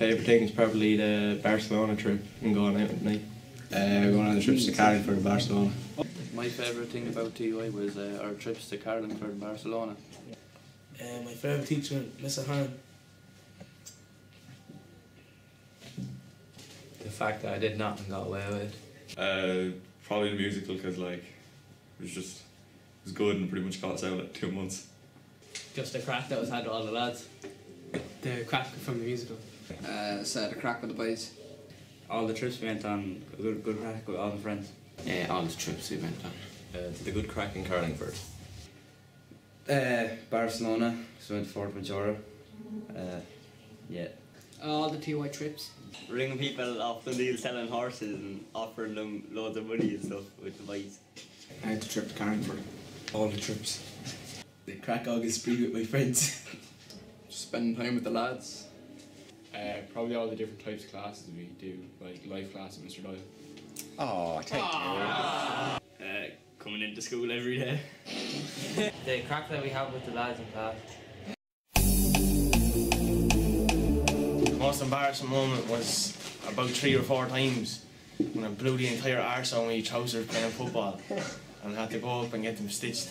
favourite thing is probably the Barcelona trip and going out at night. Going on the trips to Carlingford and Barcelona. My favourite thing about TUI was our trips to Carlingford and Barcelona. My favourite teacher, Mr. Hearn. The fact that I did not and got away with it. Probably the musical, because like it was good and pretty much got us out like 2 months. Just the crack that was had with all the lads. The crack from the musical. So the crack with the boys. All the trips we went on, a good crack with all the friends. All the trips we went on. The good crack in Carlingford. Barcelona, so we went to Fuerteventura. Yeah. All the TUI trips. Ringing people off the deal selling horses and offering them loads of money and stuff with the bikes. I had the trip to Carlingford. All the trips. The crack August spree with my friends. Spending time with the lads. Probably all the different types of classes we do, like life class with Mr. Doyle. Oh, thank you. Coming into school every day. The crack that we have with the lads in class. The most embarrassing moment was about 3 or 4 times when I blew the entire arse on my trousers playing football and had to go up and get them stitched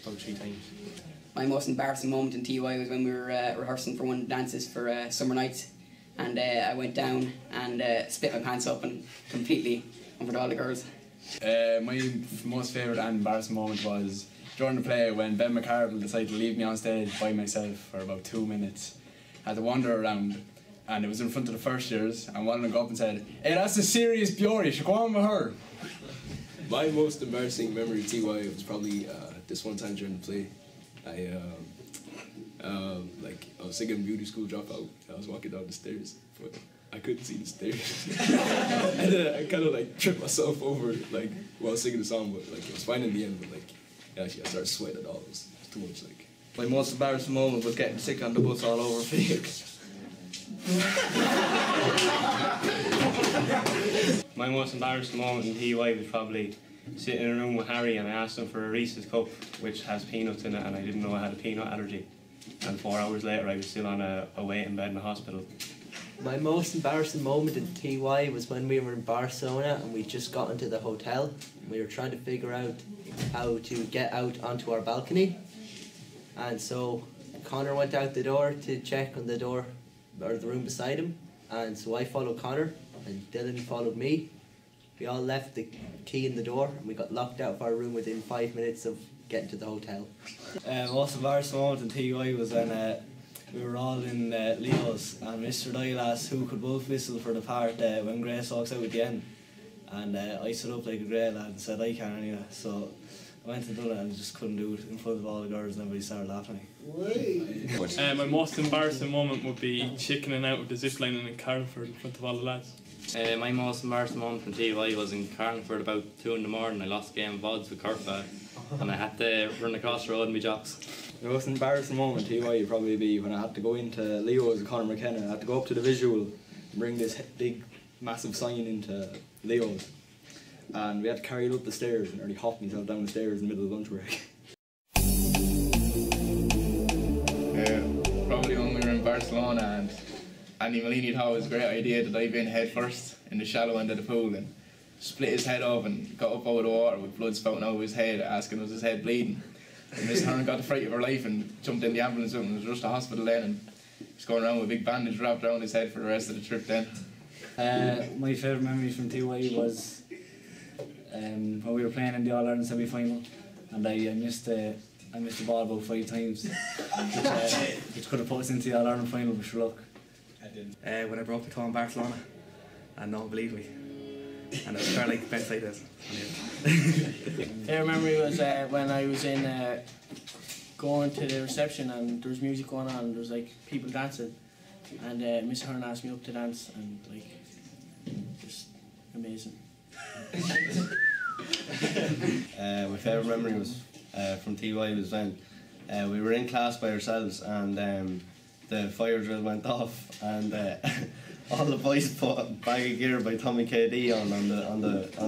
about 3 times. My most embarrassing moment in TUI was when we were rehearsing for one of the dances for summer nights, and I went down and split my pants open completely in front of all the girls. My most favourite and embarrassing moment was during the play when Ben McCardle decided to leave me on stage by myself for about 2 minutes. I had to wander around, and it was in front of the first years, and one of them got up and said, "Hey, that's a serious Bjorn, you should go on with her." My most embarrassing memory of TY was probably this one time during the play. I was singing Beauty School Dropout. I was walking down the stairs, but I couldn't see the stairs. And then I kind of like tripped myself over like while singing the song, but like it was fine in the end. But like actually, I started sweating at all. It was too much. Like My most embarrassing moment was getting sick on the bus all over Phoenix. My most embarrassing moment in TUI was probably sitting in a room with Harry and I asked him for a Reese's cup which has peanuts in it and I didn't know I had a peanut allergy. And 4 hours later I was still on a waiting bed in the hospital. My most embarrassing moment in TY was when we were in Barcelona and we just got into the hotel. We were trying to figure out how to get out onto our balcony. And so Connor went out the door to check on the door or the room beside him. And so I followed Connor and Dylan followed me. We all left the key in the door and we got locked out of our room within 5 minutes of getting to the hotel. Most embarrassing moment in TUI was when we were all in Leo's and Mr. Doyle asked who could wolf whistle for the part when Grace walks out at the end. And I stood up like a great lad and said I can anyway. So I went and done it and just couldn't do it in front of all the girls and everybody started laughing at me. My most embarrassing moment would be chickening out with the zip lining in Carlingford in front of all the lads. My most embarrassing moment from TUI was in Carlingford about 2 in the morning. I lost a game of odds with Corfa and I had to run across the road in my jocks. The most embarrassing moment in TUI would probably be when I had to go into Leo's with Conor McKenna. I had to go up to the visual and bring this big massive sign into Leo's. And we had to carry it up the stairs and nearly hopped myself down the stairs in the middle of lunch break. Probably when we were in Barcelona and Andy Malini thought it was a great idea to dive in head first in the shallow end of the pool and split his head off and got up out of the water with blood spouting out of his head, asking was his head bleeding. And Miss Hearn got the fright of her life and jumped in the ambulance and was rushed to hospital then and was going around with a big bandage wrapped around his head for the rest of the trip then. My favourite memory from TUI was when we were playing in the All-Ireland semi-final and I missed the ball about 5 times which could have put us into the All-Ireland final with sure luck. I didn't. When I broke the toe in Barcelona and no one believed me. And it was kind of like bent like this. Favorite memory was when I was in going to the reception and there was music going on and there was like people dancing and Miss Hearn asked me up to dance and like just amazing. My favourite memory was from TY was when we were in class by ourselves and the fire drill went off and all the boys put a bag of gear by Tommy KD on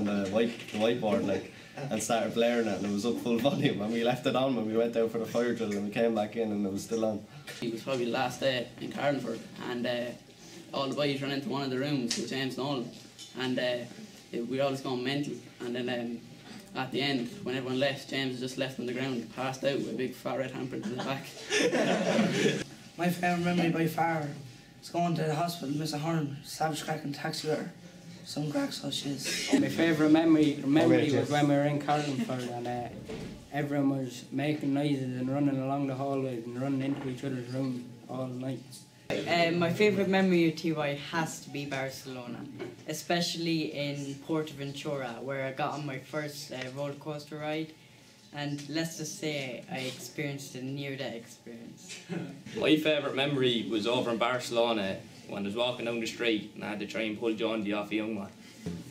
the whiteboard like and started blaring it and it was up full volume and we left it on when we went out for the fire drill and we came back in and it was still on. It was probably the last day in Carlingford and all the boys ran into one of the rooms with James Nolan, and we'd always gone mental. And then at the end, when everyone left, James was just left on the ground, passed out with a big fat red handprint in his back. My favourite memory by far is going to the hospital, Mr. Horn, savage cracking taxi with her. Some crack so she is. My favourite memory was when we were in Carlingford and everyone was making noises and running along the hallways and running into each other's room all night. My favourite memory of TY has to be Barcelona, especially in Portaventura, where I got on my first roller coaster ride, and let's just say I experienced a near-death experience. My favourite memory was over in Barcelona when I was walking down the street and I had to try and pull John off a young man.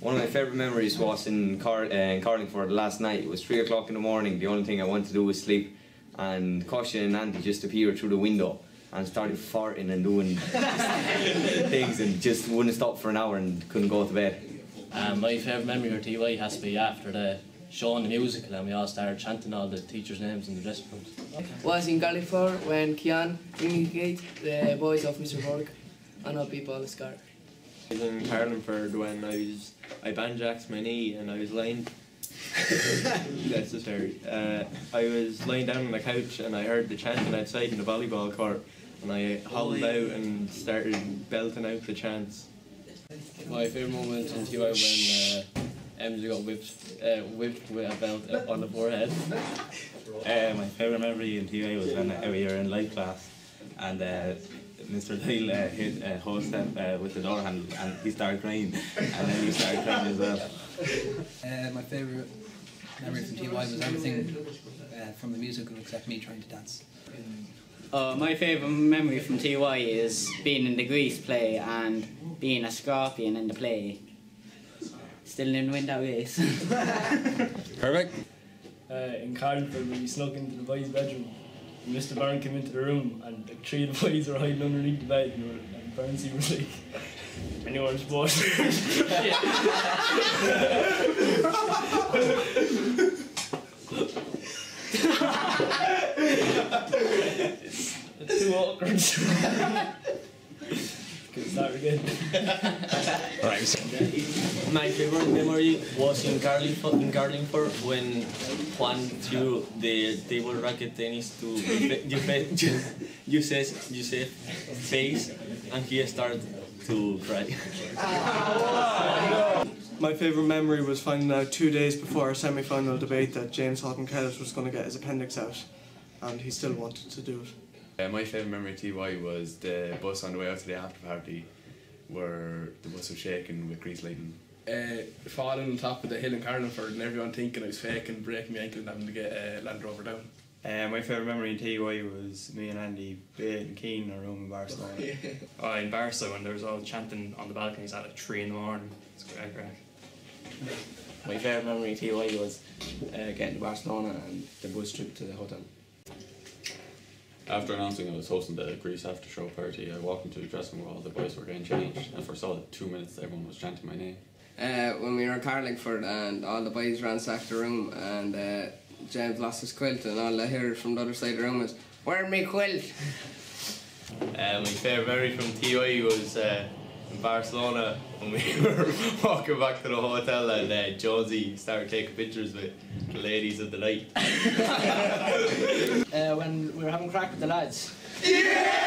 One of my favourite memories was in Carlingford last night. It was 3 o'clock in the morning. The only thing I wanted to do was sleep, and Caution and Andy just appeared through the window and started farting and doing things and just wouldn't stop for an hour and couldn't go to bed. My favourite memory of TY has to be after the show and the musical and we all started chanting all the teachers' names in the dressing rooms. Was in Galliford when Kian communicated the boys of Mr. Borg and all people on the scar. I was in Carlingford when I banjaxed my knee and I was lying. That's just fair. I was lying down on the couch and I heard the chanting outside in the volleyball court, and I howled out and started belting out the chants. My favourite moment in TY when Emsy got whipped with a belt on the forehead. My favourite memory in TY was when we were in life class and Mr. Lyle hit host with the door handle and he started crying, and then he started crying as well. My favourite memory from TY was everything from the musical except me trying to dance. My favourite memory from TY is being in the Grease play and being a scorpion in the play. Still didn't win that race. Perfect. In Carlingford when we snuck into the boys' bedroom, and Mr. Byrne came into the room and like 3 of the boys were hiding underneath the bed, and Burnsy was like, anyone supposed It's too awkward. Can start again. My favourite memory was in Carlingford when Juan threw the table racket tennis to Joseph's face and he started to cry. My favourite memory was finding out 2 days before our semi-final debate that James Houghton-Kellis was going to get his appendix out, and he still wanted to do it. My favourite memory of TY was the bus on the way out to the after party where the bus was shaking with grease lighting. Falling on top of the hill in Carlingford and everyone thinking I was faking, breaking my ankle and having to get Land Rover down. My favourite memory in TY was me and Andy baiting Keane in our room in Barcelona. In Barca when there was all chanting on the balconies at like 3 in the morning. It's great crack. My favourite memory in TY was getting to Barcelona and the bus trip to the hotel. After announcing I was hosting the Greece after show party, I walked into the dressing room where all the boys were getting changed, and for solid 2 minutes everyone was chanting my name. When we were in Carlingford and all the boys ransacked the room and James lost his quilt and all I heard from the other side of the room was, "Where's my quilt?" My favourite memory from TY was in Barcelona when we were walking back to the hotel and Josie started taking pictures with the ladies of the night. When we were having crack with the lads. Yeah!